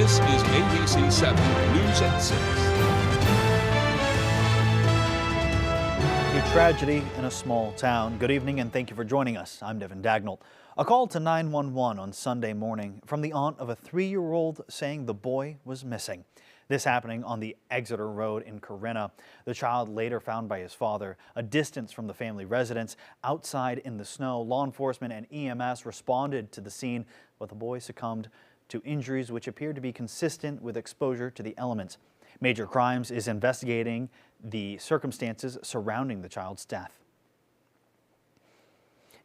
This is ABC 7 News at 6. A tragedy in a small town. Good evening and thank you for joining us. I'm Devin Dagnall. A call to 911 on Sunday morning from the aunt of a 3-year-old saying the boy was missing. This happening on the Exeter Road in Corinna. The child later found by his father, a distance from the family residence, outside in the snow. Law enforcement and EMS responded to the scene, but the boy succumbed to injuries which appeared to be consistent with exposure to the elements. Major Crimes is investigating the circumstances surrounding the child's death.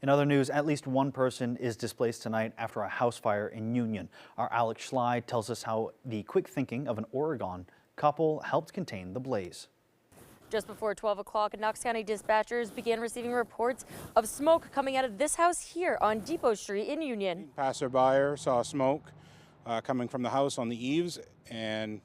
In other news, at least one person is displaced tonight after a house fire in Union. Our Alex Schley tells us how the quick thinking of an Oregon couple helped contain the blaze. Just before 12 o'clock, Knox County dispatchers began receiving reports of smoke coming out of this house here on Depot Street in Union. Passerby saw smoke coming from the house on the eaves and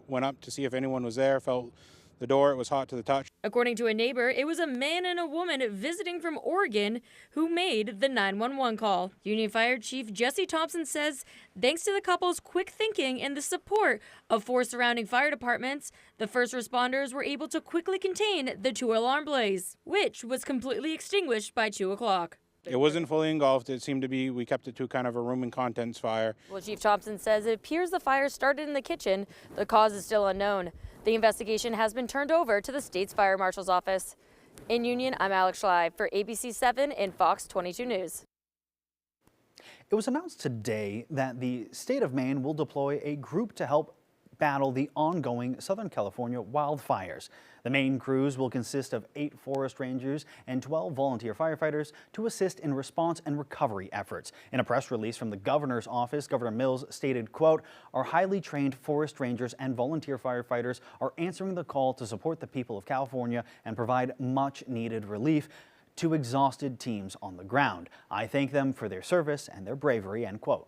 went up to see if anyone was there, felt the door, it was hot to the touch. According to a neighbor, it was a man and a woman visiting from Oregon who made the 911 call. Union Fire Chief Jesse Thompson says thanks to the couple's quick thinking and the support of 4 surrounding fire departments, the first responders were able to quickly contain the 2-alarm blaze, which was completely extinguished by 2 o'clock. It wasn't fully engulfed. It seemed to be, we kept it to kind of a room and contents fire. Well, Chief Thompson says it appears the fire started in the kitchen. The cause is still unknown. The investigation has been turned over to the state's fire marshal's office. In Union, I'm Alex Schley for ABC 7 and Fox 22 News. It was announced today that the state of Maine will deploy a group to help battle the ongoing Southern California wildfires. The Maine crews will consist of 8 forest rangers and 12 volunteer firefighters to assist in response and recovery efforts. In a press release from the governor's office, Governor Mills stated, quote, "Our highly trained forest rangers and volunteer firefighters are answering the call to support the people of California and provide much needed relief to exhausted teams on the ground. I thank them for their service and their bravery," end quote.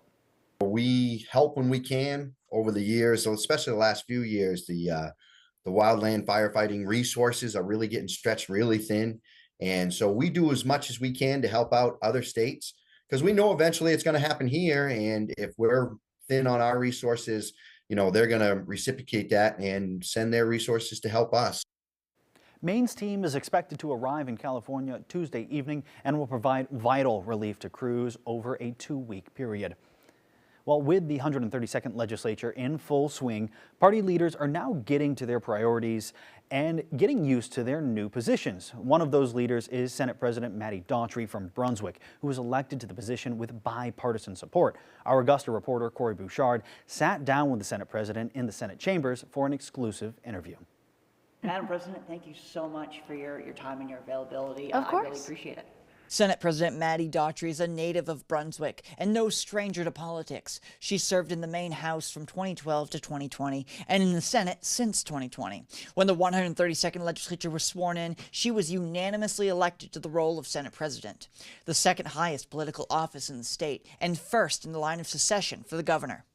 We help when we can over the years, so especially the last few years, the wildland firefighting resources are really getting stretched really thin. And so we do as much as we can to help out other states because we know eventually it's going to happen here. And if we're thin on our resources, you know, they're going to reciprocate that and send their resources to help us. Maine's team is expected to arrive in California Tuesday evening and will provide vital relief to crews over a 2-week period. Well, with the 132nd legislature in full swing, party leaders are now getting to their priorities and getting used to their new positions. One of those leaders is Senate President Maddie Daughtry from Brunswick, who was elected to the position with bipartisan support. Our Augusta reporter, Corey Bouchard, sat down with the Senate President in the Senate chambers for an exclusive interview. Madam President, thank you so much for your time and your availability. Of course. I really appreciate it. Senate President Maddie Daughtry is a native of Brunswick and no stranger to politics. She served in the Maine House from 2012 to 2020 and in the Senate since 2020. When the 132nd legislature was sworn in, she was unanimously elected to the role of Senate President, the second highest political office in the state and first in the line of succession for the governor.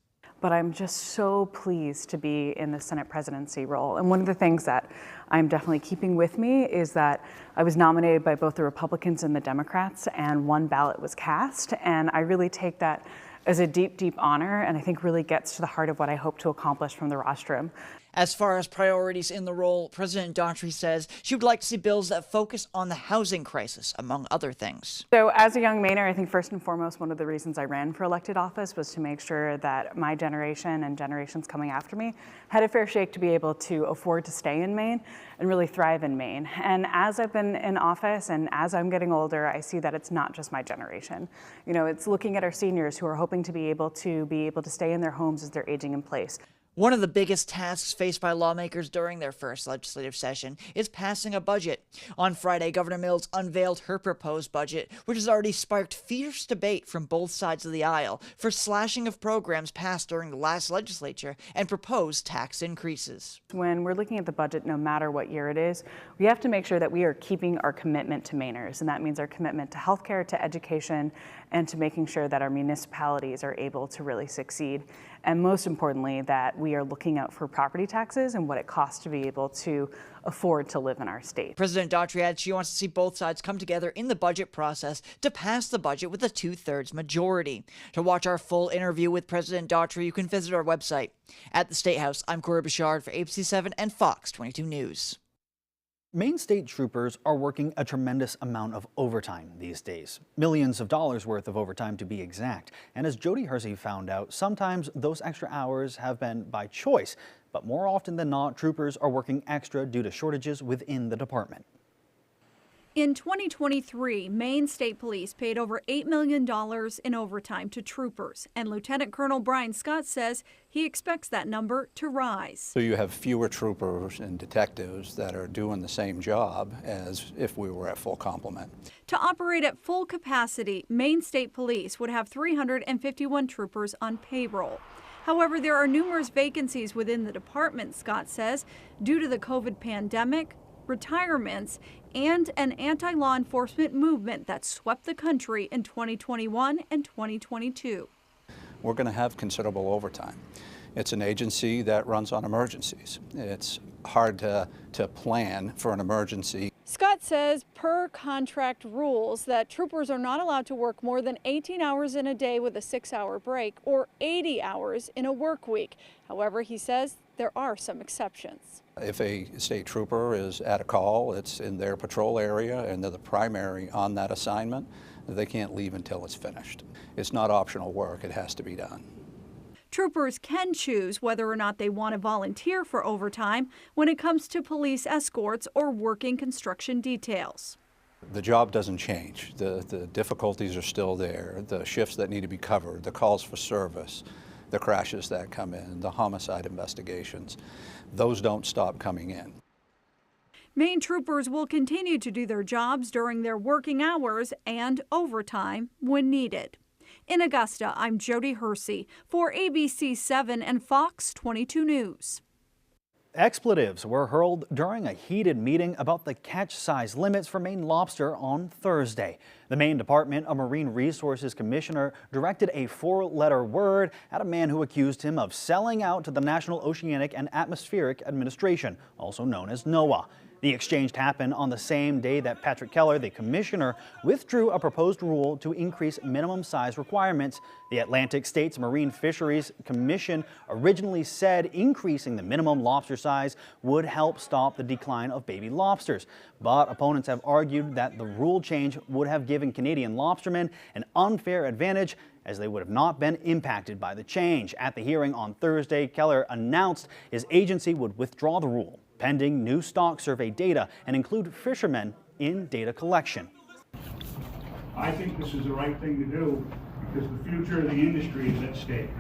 But I'm just so pleased to be in the Senate presidency role. And one of the things that I'm definitely keeping with me is that I was nominated by both the Republicans and the Democrats, and one ballot was cast. And I really take that as a deep, deep honor, and I think really gets to the heart of what I hope to accomplish from the rostrum. As far as priorities in the role, President Daughtry says she would like to see bills that focus on the housing crisis, among other things. So as a young Mainer, I think first and foremost, one of the reasons I ran for elected office was to make sure that my generation and generations coming after me had a fair shake to be able to afford to stay in Maine and really thrive in Maine. And as I've been in office and as I'm getting older, I see that it's not just my generation. You know, it's looking at our seniors who are hoping to be able to stay in their homes as they're aging in place. One of the biggest tasks faced by lawmakers during their first legislative session is passing a budget. On Friday, Governor Mills unveiled her proposed budget, which has already sparked fierce debate from both sides of the aisle for slashing of programs passed during the last legislature and proposed tax increases. When we're looking at the budget, no matter what year it is, we have to make sure that we are keeping our commitment to Mainers, and that means our commitment to healthcare, to education, and to making sure that our municipalities are able to really succeed. And most importantly, that we we are looking out for property taxes and what it costs to be able to afford to live in our state. President Daughtry adds she wants to see both sides come together in the budget process to pass the budget with a 2/3 majority. To watch our full interview with President Daughtry, you can visit our website. At the State House, I'm Corey Bouchard for ABC7 and Fox 22 News. Maine state troopers are working a tremendous amount of overtime these days. Millions of dollars worth of overtime to be exact. And as Jody Hersey found out, sometimes those extra hours have been by choice. But more often than not, troopers are working extra due to shortages within the department. In 2023, Maine State Police paid over $8 million in overtime to troopers, and Lieutenant Colonel Brian Scott says he expects that number to rise. So you have fewer troopers and detectives that are doing the same job as if we were at full complement. To operate at full capacity, Maine State Police would have 351 troopers on payroll. However, there are numerous vacancies within the department, Scott says, due to the COVID pandemic, retirements, and an anti-law enforcement movement that swept the country in 2021 and 2022. We're going to have considerable overtime. It's an agency that runs on emergencies. It's hard to plan for an emergency. Scott says per contract rules that troopers are not allowed to work more than 18 hours in a day with a 6-hour break or 80 hours in a work week. However, he says there are some exceptions. If a state trooper is at a call, it's in their patrol area and they're the primary on that assignment, they can't leave until it's finished. It's not optional work, it has to be done. Troopers can choose whether or not they want to volunteer for overtime when it comes to police escorts or working construction details. The job doesn't change. The difficulties are still there. The shifts that need to be covered, the calls for service, the crashes that come in, the homicide investigations, those don't stop coming in. Maine troopers will continue to do their jobs during their working hours and overtime when needed. In Augusta, I'm Jody Hersey for ABC7 and Fox 22 News. Expletives were hurled during a heated meeting about the catch size limits for Maine lobster on Thursday. The Maine Department of Marine Resources Commissioner directed a 4-letter word at a man who accused him of selling out to the National Oceanic and Atmospheric Administration, also known as NOAA. The exchange happened on the same day that Patrick Keller, the commissioner, withdrew a proposed rule to increase minimum size requirements. The Atlantic States Marine Fisheries Commission originally said increasing the minimum lobster size would help stop the decline of baby lobsters. But opponents have argued that the rule change would have given Canadian lobstermen an unfair advantage, as they would have not been impacted by the change. At the hearing on Thursday, Keller announced his agency would withdraw the rule pending new stock survey data and include fishermen in data collection. I think this is the right thing to do because the future of the industry is at stake.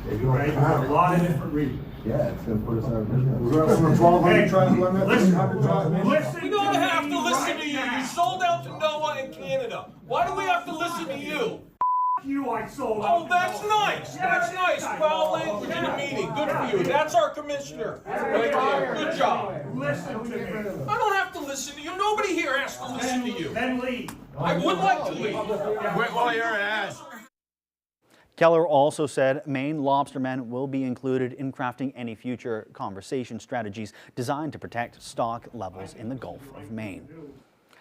Right? For a lot of different reasons. Yeah, it's going to put us out of business. We're going to 1,200 trying to limit. Listen. We don't have to listen to you. You sold out to NOAA in Canada. Why do we have to listen to you? You, I sold out. Oh, that's nice. That's nice. Foul language in a meeting. Good for you. That's our commissioner. Right there. Good job. Listen to me. I don't have to listen to you. Nobody here has to listen to you. Then leave. I would like to leave. Wait while you're an ass. Keller also said Maine lobstermen will be included in crafting any future conservation strategies designed to protect stock levels in the Gulf of Maine.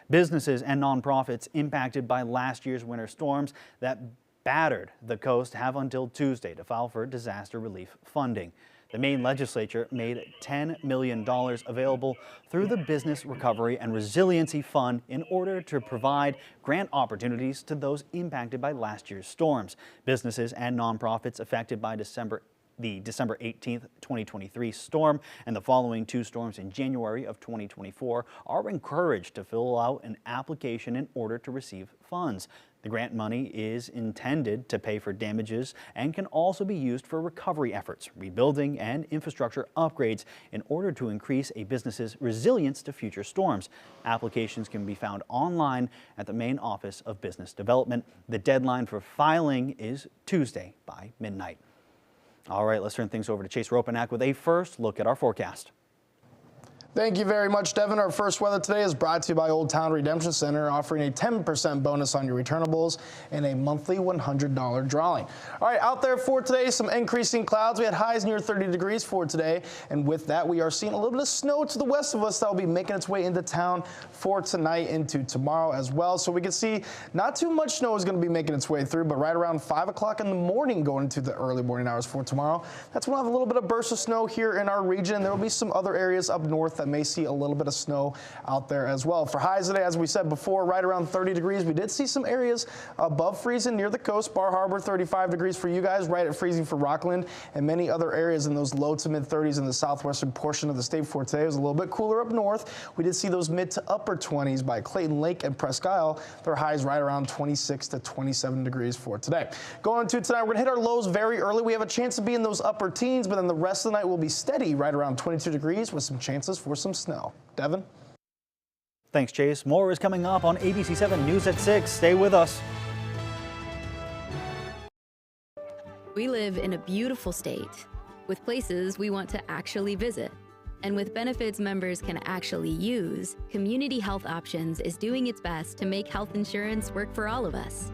Businesses and nonprofits impacted by last year's winter storms that battered the coast have until Tuesday to file for disaster relief funding. The Maine legislature made $10 million available through the Business Recovery and Resiliency Fund in order to provide grant opportunities to those impacted by last year's storms. Businesses and nonprofits affected by the December 18th, 2023 storm and the following 2 storms in January of 2024 are encouraged to fill out an application in order to receive funds. The grant money is intended to pay for damages and can also be used for recovery efforts, rebuilding, and infrastructure upgrades in order to increase a business's resilience to future storms. Applications can be found online at the Maine Office of Business Development. The deadline for filing is Tuesday by midnight. All right, let's turn things over to Chase Ropanak with a first look at our forecast. Thank you very much, Devin. Our first weather today is brought to you by Old Town Redemption Center, offering a 10% bonus on your returnables and a monthly $100 drawing. All right, out there for today, some increasing clouds. We had highs near 30 degrees for today, and with that, we are seeing a little bit of snow to the west of us that will be making its way into town for tonight into tomorrow as well. So we can see not too much snow is going to be making its way through, but right around 5 o'clock in the morning going into the early morning hours for tomorrow, that's when we'll have a little bit of burst of snow here in our region. There will be some other areas up north that may see a little bit of snow out there as well. For highs today, as we said before, right around 30 degrees. We did see some areas above freezing near the coast. Bar Harbor, 35 degrees for you guys, right at freezing for Rockland, and many other areas in those low to mid 30s in the southwestern portion of the state for today. It was a little bit cooler up north. We did see those mid to upper 20s by Clayton Lake and Presque Isle. Their highs right around 26 to 27 degrees for today. Going into tonight, we're going to hit our lows very early. We have a chance to be in those upper teens, but then the rest of the night will be steady right around 22 degrees with some chances for some snow. Devin? Thanks, Chase. More is coming up on ABC 7 News at 6. Stay with us. We live in a beautiful state with places we want to actually visit. And with benefits members can actually use, Community Health Options is doing its best to make health insurance work for all of us.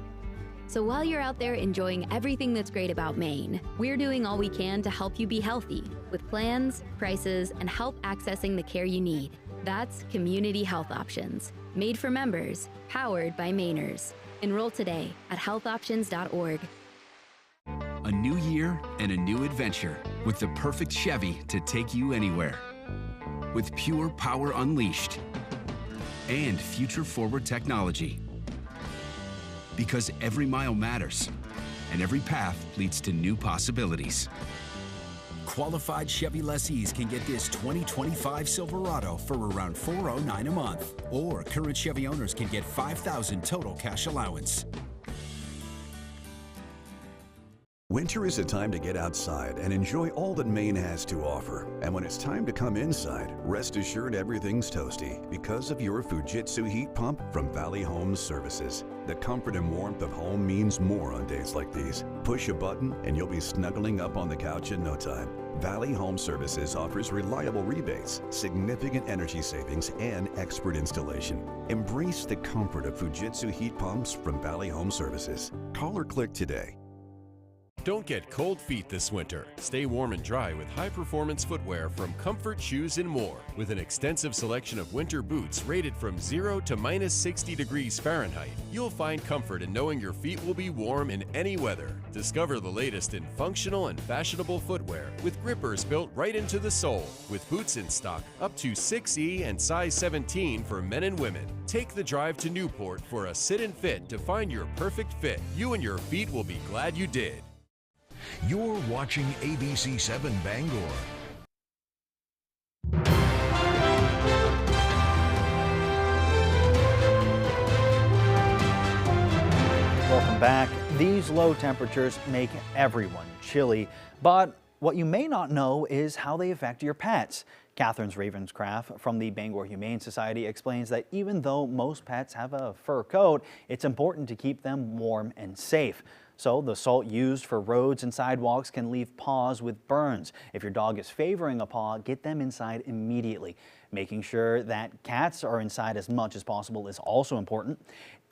So while you're out there enjoying everything that's great about Maine, we're doing all we can to help you be healthy with plans, prices, and help accessing the care you need. That's Community Health Options, made for members, powered by Mainers. Enroll today at healthoptions.org. A new year and a new adventure with the perfect Chevy to take you anywhere. With pure power unleashed and future-forward technology. Because every mile matters, and every path leads to new possibilities. Qualified Chevy lessees can get this 2025 Silverado for around $409 a month, or current Chevy owners can get $5,000 total cash allowance. Winter is a time to get outside and enjoy all that Maine has to offer. And when it's time to come inside, rest assured everything's toasty because of your Fujitsu heat pump from Valley Home Services. The comfort and warmth of home means more on days like these. Push a button and you'll be snuggling up on the couch in no time. Valley Home Services offers reliable rebates, significant energy savings, and expert installation. Embrace the comfort of Fujitsu heat pumps from Valley Home Services. Call or click today. Don't get cold feet this winter. Stay warm and dry with high-performance footwear from Comfort Shoes and More. With an extensive selection of winter boots rated from 0 to minus 60 degrees Fahrenheit, you'll find comfort in knowing your feet will be warm in any weather. Discover the latest in functional and fashionable footwear with grippers built right into the sole. With boots in stock up to 6E and size 17 for men and women. Take the drive to Newport for a sit and fit to find your perfect fit. You and your feet will be glad you did. You're watching ABC 7 Bangor. Welcome back. These low temperatures make everyone chilly, but what you may not know is how they affect your pets. Catherine Ravenscraft from the Bangor Humane Society explains that even though most pets have a fur coat, it's important to keep them warm and safe. So the salt used for roads and sidewalks can leave paws with burns. If your dog is favoring a paw, get them inside immediately. Making sure that cats are inside as much as possible is also important.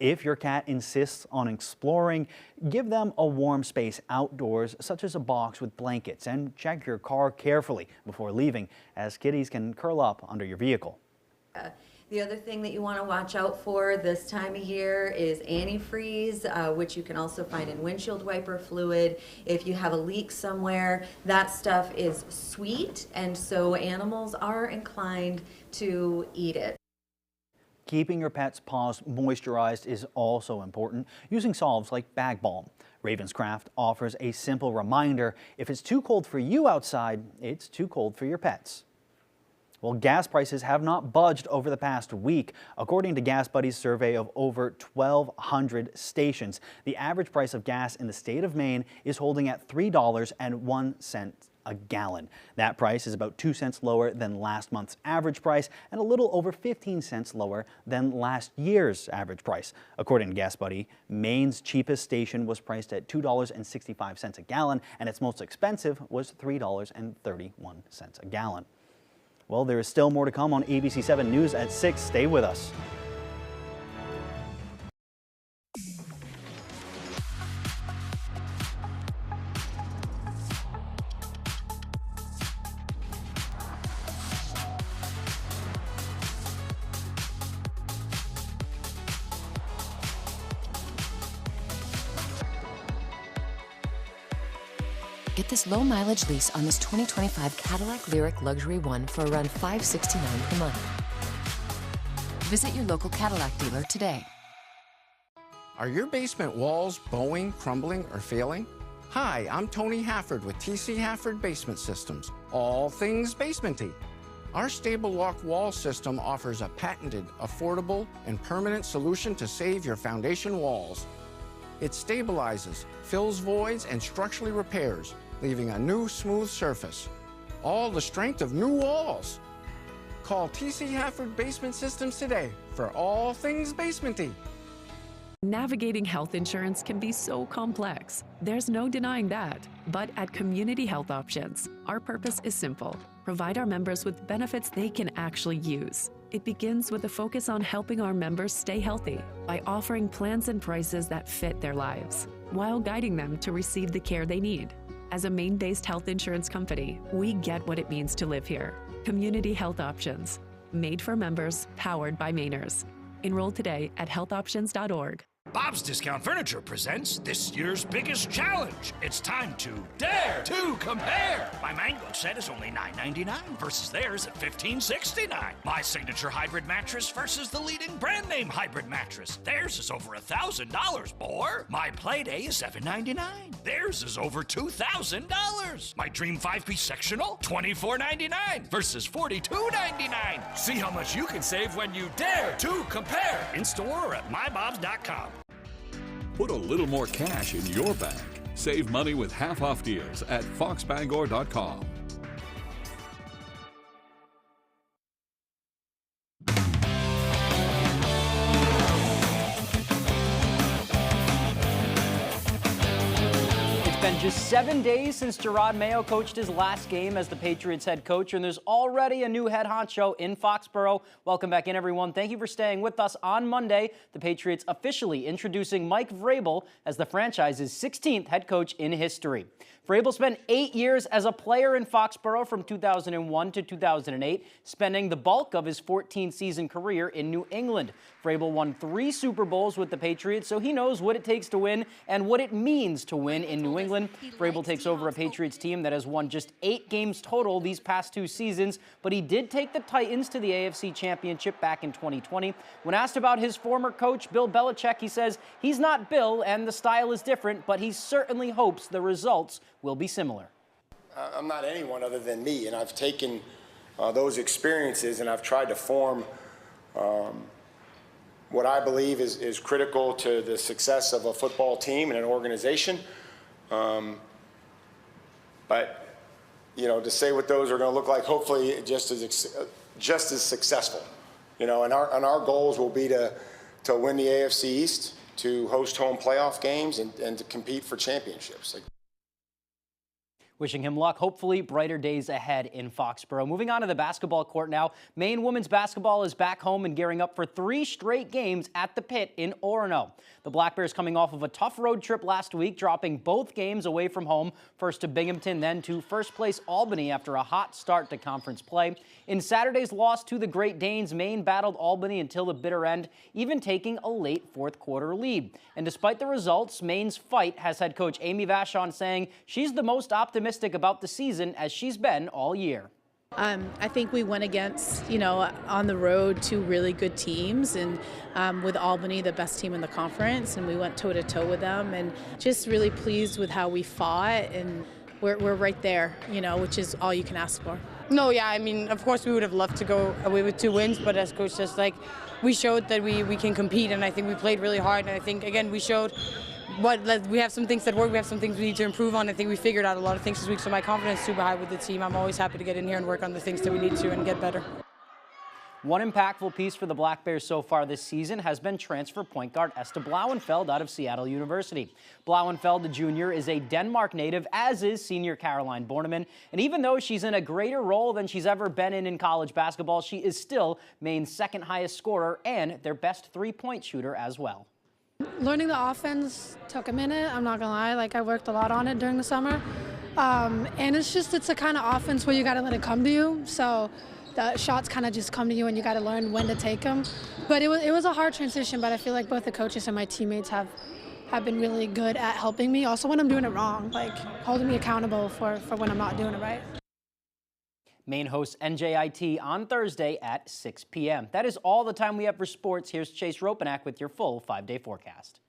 If your cat insists on exploring, give them a warm space outdoors, such as a box with blankets, and check your car carefully before leaving, as kitties can curl up under your vehicle. The other thing that you want to watch out for this time of year is antifreeze, which you can also find in windshield wiper fluid. If you have a leak somewhere, that stuff is sweet, and so animals are inclined to eat it. Keeping your pet's paws moisturized is also important, using solves like Bag Balm. Ravenscraft offers a simple reminder: if it's too cold for you outside, it's too cold for your pets. Well, gas prices have not budged over the past week. According to Gas Buddy's survey of over 1,200 stations, the average price of gas in the state of Maine is holding at $3.01 a gallon. That price is about 2 cents lower than last month's average price and a little over 15 cents lower than last year's average price. According to Gas Buddy, Maine's cheapest station was priced at $2.65 a gallon, and its most expensive was $3.31 a gallon. Well, there is still more to come on ABC 7 News at 6. Stay with us. Get this low mileage lease on this 2025 Cadillac Lyriq Luxury One for around $569 per month. Visit your local Cadillac dealer today. Are your basement walls bowing, crumbling, or failing? Hi, I'm Tony Hafford with TC Hafford Basement Systems, all things basementy. Our Stable Lock wall system offers a patented, affordable, and permanent solution to save your foundation walls. It stabilizes, fills voids, and structurally repairs, leaving a new smooth surface. All the strength of new walls. Call TC Hafford Basement Systems today for all things basementy. Navigating health insurance can be so complex. There's no denying that. But at Community Health Options, our purpose is simple. Provide our members with benefits they can actually use. It begins with a focus on helping our members stay healthy by offering plans and prices that fit their lives, while guiding them to receive the care they need. As a Maine-based health insurance company, we get what it means to live here. Community Health Options, made for members, powered by Mainers. Enroll today at healthoptions.org. Bob's Discount Furniture presents this year's biggest challenge. It's time to dare to compare. My Mango set is only $9.99 versus theirs at $15.69. My signature hybrid mattress versus the leading brand name hybrid mattress. Theirs is over $1,000 more. My Playday is $7.99. Theirs is over $2,000. My Dream 5-piece sectional, $24.99 versus $42.99. See how much you can save when you dare to compare. In store or at mybobs.com. Put a little more cash in your bank. Save money with half-off deals at foxbangor.com. It's been just 7 days since Jerod Mayo coached his last game as the Patriots head coach, and there's already a new head honcho in Foxborough. Welcome back in, everyone. Thank you for staying with us. On Monday, the Patriots officially introducing Mike Vrabel as the franchise's 16th head coach in history. Vrabel spent 8 years as a player in Foxborough from 2001 to 2008, spending the bulk of his 14-season career in New England. Vrabel won 3 Super Bowls with the Patriots, so he knows what it takes to win and what it means to win in New England. Vrabel takes over a Patriots team that has won just 8 games total these past 2 seasons, but he did take the Titans to the AFC Championship back in 2020. When asked about his former coach, Bill Belichick, he says he's not Bill and the style is different, but he certainly hopes the results will be similar. I'm not anyone other than me, and I've taken those experiences and I've tried to form what I believe is critical to the success of a football team and an organization. But, you know, to say what those are going to look like, hopefully just as successful. You know, and our goals will be to win the AFC East, to host home playoff games, and to compete for championships. Wishing him luck. Hopefully brighter days ahead in Foxborough. Moving on to the basketball court now. Maine women's basketball is back home and gearing up for 3 straight games at the Pit in Orono. The Black Bears coming off of a tough road trip last week, dropping both games away from home, first to Binghamton, then to first place Albany after a hot start to conference play. In Saturday's loss to the Great Danes, Maine battled Albany until the bitter end, even taking a late fourth quarter lead. And despite the results, Maine's fight has head coach Amy Vachon saying she's the most optimistic about the season as she's been all year. I think we went against, on the road 2 really good teams, and with Albany, the best team in the conference, and we went toe-to-toe with them, and just really pleased with how we fought, and we're right there, which is all you can ask for. No, yeah, I mean, of course we would have loved to go away with 2 wins, but as coach says, we showed that we can compete, and I think we played really hard, and I think, again, we showed we have some things that work, we have some things we need to improve on. I think we figured out a lot of things this week, so my confidence is super high with the team. I'm always happy to get in here and work on the things that we need to and get better. One impactful piece for the Black Bears so far this season has been transfer point guard Esther Blauenfeld out of Seattle University. Blauenfeld, the junior, is a Denmark native, as is senior Caroline Borneman. And even though she's in a greater role than she's ever been in college basketball, she is still Maine's second highest scorer and their best three-point shooter as well. Learning the offense took a minute, I'm not gonna lie. Like, I worked a lot on it during the summer. And it's a kind of offense where you gotta let it come to you. So the shots kind of just come to you and you got to learn when to take them. But it was a hard transition, but I feel like both the coaches and my teammates have been really good at helping me. Also when I'm doing it wrong, like holding me accountable for when I'm not doing it right. Maine hosts NJIT on Thursday at 6 p.m. That is all the time we have for sports. Here's Chase Ropenack with your full 5-day forecast.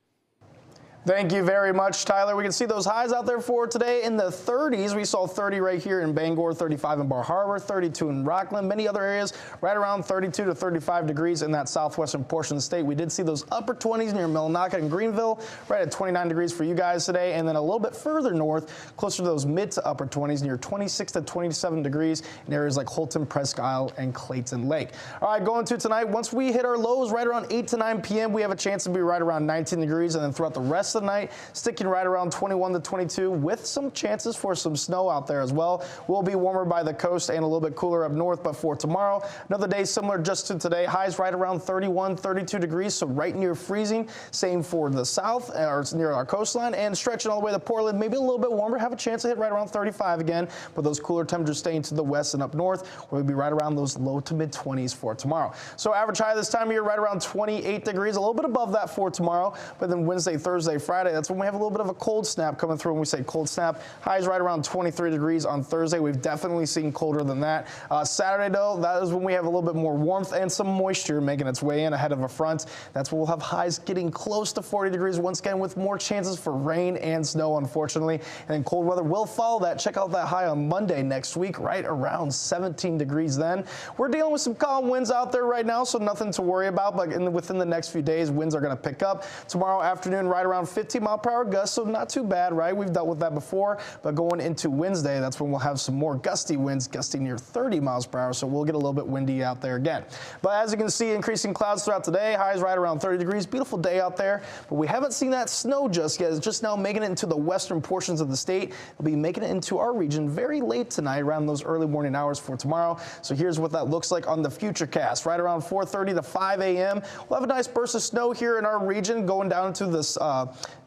Thank you very much, Tyler. We can see those highs out there for today in the 30s. We saw 30 right here in Bangor, 35 in Bar Harbor, 32 in Rockland. Many other areas right around 32 to 35 degrees in that southwestern portion of the state. We did see those upper 20s near Millinocket and Greenville, right at 29 degrees for you guys today. And then a little bit further north, closer to those mid to upper 20s, near 26 to 27 degrees in areas like Holton, Presque Isle, and Clayton Lake. All right, going to tonight, once we hit our lows right around 8 to 9 p.m., we have a chance to be right around 19 degrees. And then throughout the rest of the night, sticking right around 21 to 22 with some chances for some snow out there as well. We'll be warmer by the coast and a little bit cooler up north, but for tomorrow, another day similar just to today. Highs right around 31, 32 degrees, so right near freezing. Same for the south, or near our coastline, and stretching all the way to Portland, maybe a little bit warmer. Have a chance to hit right around 35 again, but those cooler temperatures staying to the west and up north, where we'll be right around those low to mid 20s for tomorrow. So average high this time of year right around 28 degrees, a little bit above that for tomorrow, but then Wednesday, Thursday, Friday, that's when we have a little bit of a cold snap coming through. When we say cold snap, highs right around 23 degrees on Thursday. We've definitely seen colder than that. Saturday, though, that is when we have a little bit more warmth and some moisture making its way in ahead of a front. That's when we'll have highs getting close to 40 degrees once again, with more chances for rain and snow, unfortunately. And then cold weather will follow that. Check out that high on Monday next week, right around 17 degrees then. We're dealing with some calm winds out there right now, so nothing to worry about. But within the next few days, winds are going to pick up. Tomorrow afternoon, right around 15-mile-per-hour gusts, so not too bad, right? We've dealt with that before, but going into Wednesday, that's when we'll have some more gusty winds, gusting near 30 miles per hour, so we'll get a little bit windy out there again. But as you can see, increasing clouds throughout today, highs right around 30 degrees, beautiful day out there, but we haven't seen that snow just yet. It's just now making it into the western portions of the state. It'll be making it into our region very late tonight, around those early morning hours for tomorrow. So here's what that looks like on the Futurecast. Right around 4:30 to 5 a.m., we'll have a nice burst of snow here in our region, going down into this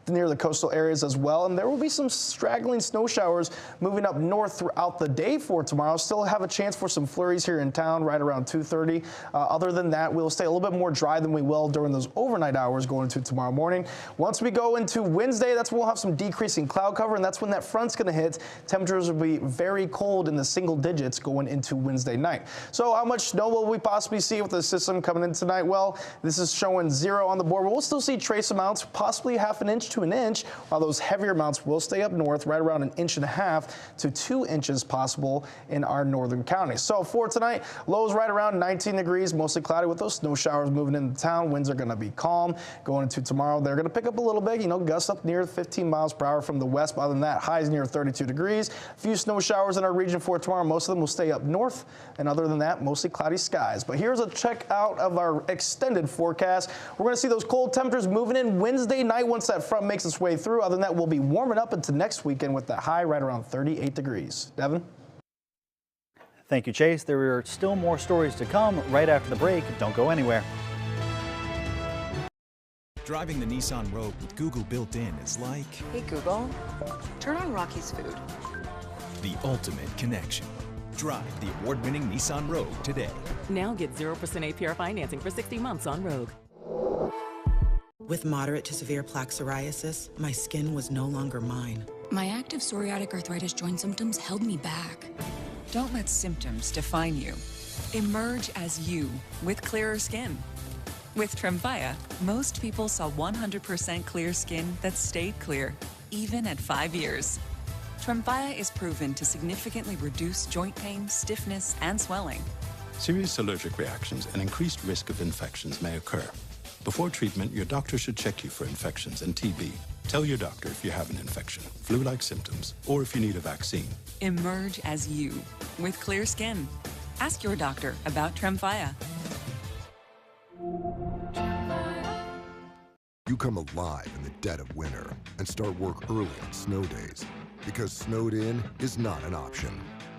near the coastal areas as well, and there will be some straggling snow showers moving up north throughout the day for tomorrow. Still have a chance for some flurries here in town right around 2:30. Other than that, we'll stay a little bit more dry than we will during those overnight hours going into tomorrow morning. Once we go into Wednesday, that's when we'll have some decreasing cloud cover, and that's when that front's going to hit. Temperatures will be very cold in the single digits going into Wednesday night. So how much snow will we possibly see with the system coming in tonight? Well, this is showing 0 on the board, but we'll still see trace amounts, possibly ½ an inch to an inch, while those heavier amounts will stay up north, right around 1.5 inches to 2 inches possible in our northern counties. So for tonight, lows right around 19 degrees, mostly cloudy with those snow showers moving into town. Winds are going to be calm. Going into tomorrow, they're going to pick up a little bit, gusts up near 15 miles per hour from the west. But other than that, highs near 32 degrees. A few snow showers in our region for tomorrow. Most of them will stay up north, and other than that, mostly cloudy skies. But here's a check out of our extended forecast. We're going to see those cold temperatures moving in Wednesday night once that front makes its way through. Other than that, we'll be warming up into next weekend with that high right around 38 degrees. Devin? Thank you, Chase. There are still more stories to come right after the break. Don't go anywhere. Driving the Nissan Rogue with Google built in is like... Hey Google, turn on Rocky's Food. The ultimate connection. Drive the award-winning Nissan Rogue today. Now get 0% APR financing for 60 months on Rogue. With moderate to severe plaque psoriasis, my skin was no longer mine. My active psoriatic arthritis joint symptoms held me back. Don't let symptoms define you. Emerge as you with clearer skin. With Tremfya, most people saw 100% clear skin that stayed clear, even at 5 years. Tremfya is proven to significantly reduce joint pain, stiffness, and swelling. Serious allergic reactions and increased risk of infections may occur. Before treatment, your doctor should check you for infections and TB. Tell your doctor if you have an infection, flu-like symptoms, or if you need a vaccine. Emerge as you with clear skin. Ask your doctor about Tremfya. You come alive in the dead of winter and start work early on snow days, because snowed in is not an option.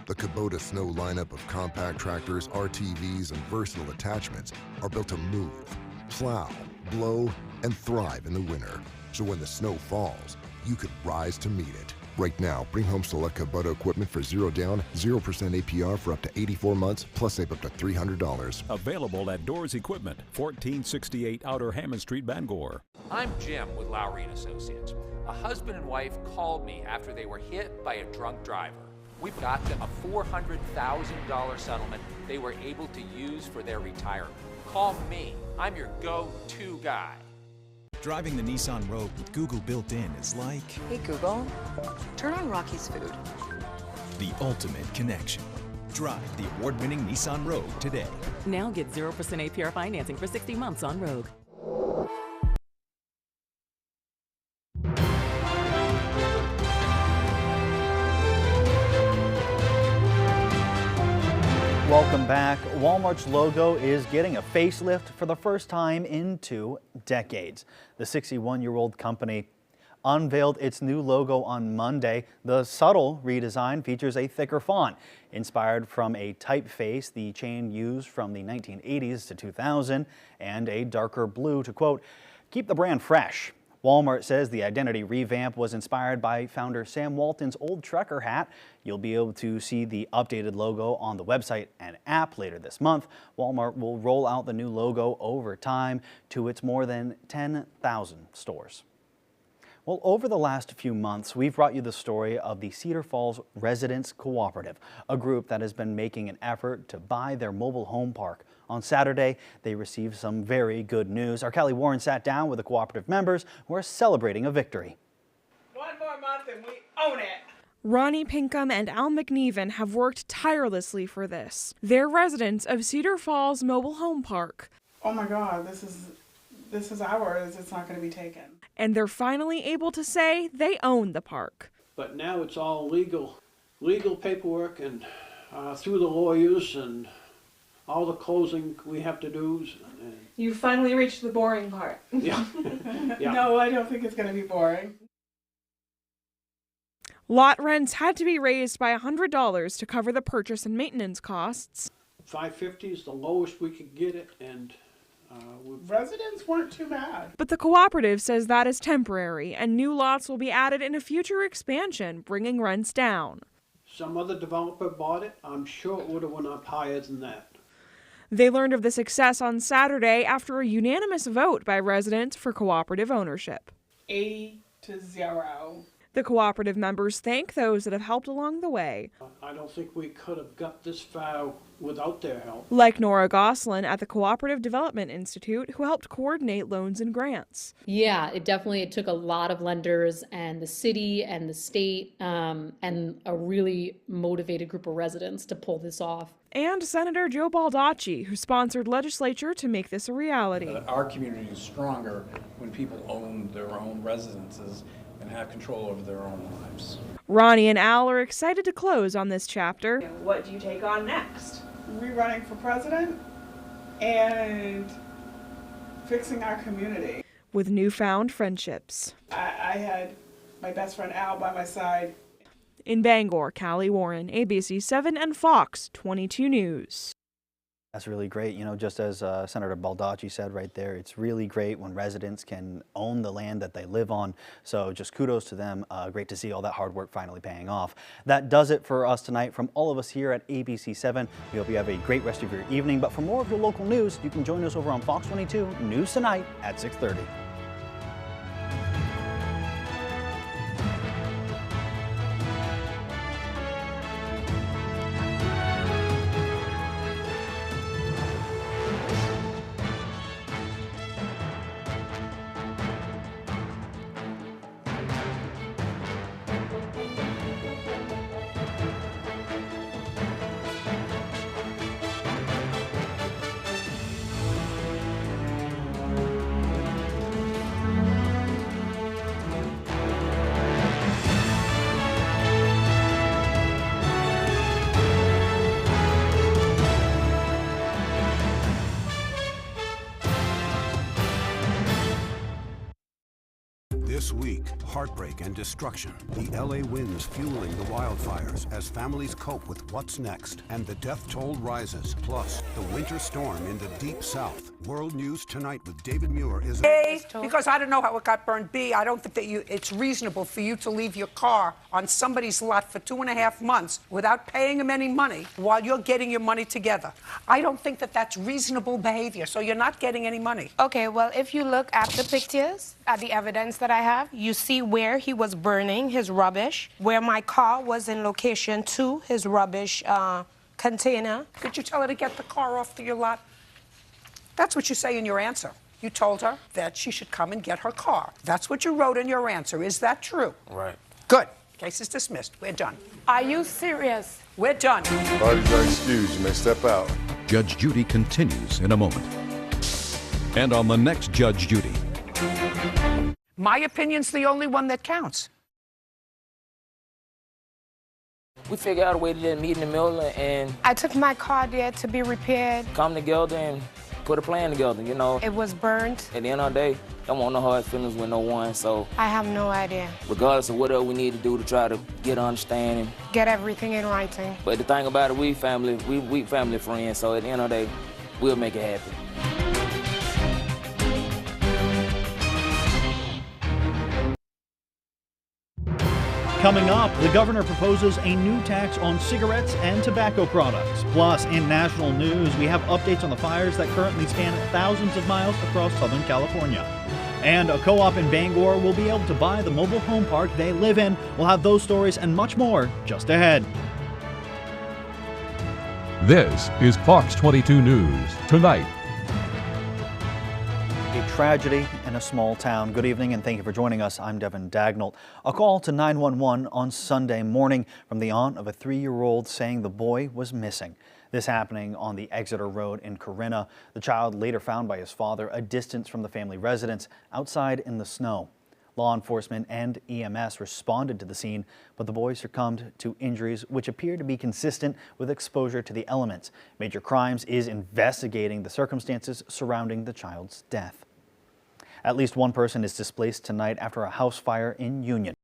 The Kubota Snow lineup of compact tractors, RTVs, and versatile attachments are built to move, plow, blow, and thrive in the winter. So when the snow falls, you could rise to meet it. Right now, bring home select Kubota equipment for 0 down, 0% APR for up to 84 months, plus save up to $300. Available at Doors Equipment, 1468 Outer Hammond Street, Bangor. I'm Jim with Lowry & Associates. A husband and wife called me after they were hit by a drunk driver. We've got them a $400,000 settlement they were able to use for their retirement. Call me. I'm your go-to guy. Driving the Nissan Rogue with Google built in is like... Hey Google, turn on Rocky's Food. The ultimate connection. Drive the award-winning Nissan Rogue today. Now get 0% APR financing for 60 months on Rogue. Welcome back. Walmart's logo is getting a facelift for the first time in 2 decades. The 61-year-old company unveiled its new logo on Monday. The subtle redesign features a thicker font, inspired from a typeface the chain used from the 1980s to 2000, and a darker blue to, quote, keep the brand fresh. Walmart says the identity revamp was inspired by founder Sam Walton's old trucker hat. You'll be able to see the updated logo on the website and app later this month. Walmart will roll out the new logo over time to its more than 10,000 stores. Well, over the last few months, we've brought you the story of the Cedar Falls Residents Cooperative, a group that has been making an effort to buy their mobile home park. On Saturday, they received some very good news. Our Callie Warren sat down with the cooperative members who are celebrating a victory. One more month and we own it. Ronnie Pinkham and Al McNeven have worked tirelessly for this. They're residents of Cedar Falls Mobile Home Park. Oh my God, this is ours. It's not going to be taken. And they're finally able to say they own the park. But now it's all legal paperwork and through the lawyers and all the closing we have to do. You finally reached the boring part. Yeah. Yeah. No, I don't think it's going to be boring. Lot rents had to be raised by $100 to cover the purchase and maintenance costs. $550 is the lowest we could get it, and residents weren't too bad. But the cooperative says that is temporary, and new lots will be added in a future expansion, bringing rents down. Some other developer bought it. I'm sure it would have went up higher than that. They learned of the success on Saturday after a unanimous vote by residents for cooperative ownership. 80-0. The cooperative members thank those that have helped along the way. I don't think we could have got this far without their help. Like Nora Goslin at the Cooperative Development Institute, who helped coordinate loans and grants. Yeah, it took a lot of lenders and the city and the state and a really motivated group of residents to pull this off. And Senator Joe Baldacci, who sponsored legislature to make this a reality. Our community is stronger when people own their own residences and have control over their own lives. Ronnie and Al are excited to close on this chapter. What do you take on next? Rerunning for president and fixing our community. With newfound friendships. I had my best friend Al by my side. In Bangor, Callie Warren, ABC 7 and Fox 22 News. That's really great. You know, just as Senator Baldacci said right there, it's really great when residents can own the land that they live on. So just kudos to them. Great to see all that hard work finally paying off. That does it for us tonight from all of us here at ABC 7. We hope you have a great rest of your evening. But for more of your local news, you can join us over on Fox 22 News Tonight at 6:30. This week, heartbreak and destruction. The LA winds fueling the wildfires as families cope with what's next. And the death toll rises. Plus, the winter storm in the deep south. World News Tonight with David Muir is... A, because I don't know how it got burned. B, I don't think that it's reasonable for you to leave your car on somebody's lot for 2.5 months without paying them any money while you're getting your money together. I don't think that that's reasonable behavior, so you're not getting any money. Okay, well, if you look at the pictures, at the evidence that I have, you see where he was burning his rubbish, where my car was in location to his rubbish container. Did you tell her to get the car off your lot? That's what you say in your answer. You told her that she should come and get her car. That's what you wrote in your answer. Is that true? Right. Good. Case is dismissed. We're done. Are you serious? We're done. Parties are excused. You may step out. Judge Judy continues in a moment. And on the next Judge Judy. My opinion's the only one that counts. We figured out a way to just meet in the middle and I took my car there to be repaired. come together and put a plan together, you know. It was burnt. At the end of the day, don't want no hard feelings with no one, so I have no idea. regardless of whatever we need to do to try to get understanding. Get everything in writing. But the thing about it, we family friends, so at the end of the day, we'll make it happen. Coming up, the governor proposes a new tax on cigarettes and tobacco products. Plus, in national news, we have updates on the fires that currently span thousands of miles across Southern California. And a co-op in Bangor will be able to buy the mobile home park they live in. We'll have those stories and much more just ahead. This is Fox 22 News Tonight. A tragedy in a small town. Good evening and thank you for joining us. I'm Devin Dagnall. A call to 911 on Sunday morning from the aunt of a 3-year-old saying the boy was missing. This happening on the Exeter Road in Corinna. The child later found by his father a distance from the family residence outside in the snow. Law enforcement and EMS responded to the scene, but the boy succumbed to injuries which appear to be consistent with exposure to the elements. Major Crimes is investigating the circumstances surrounding the child's death. At least one person is displaced tonight after a house fire in Union.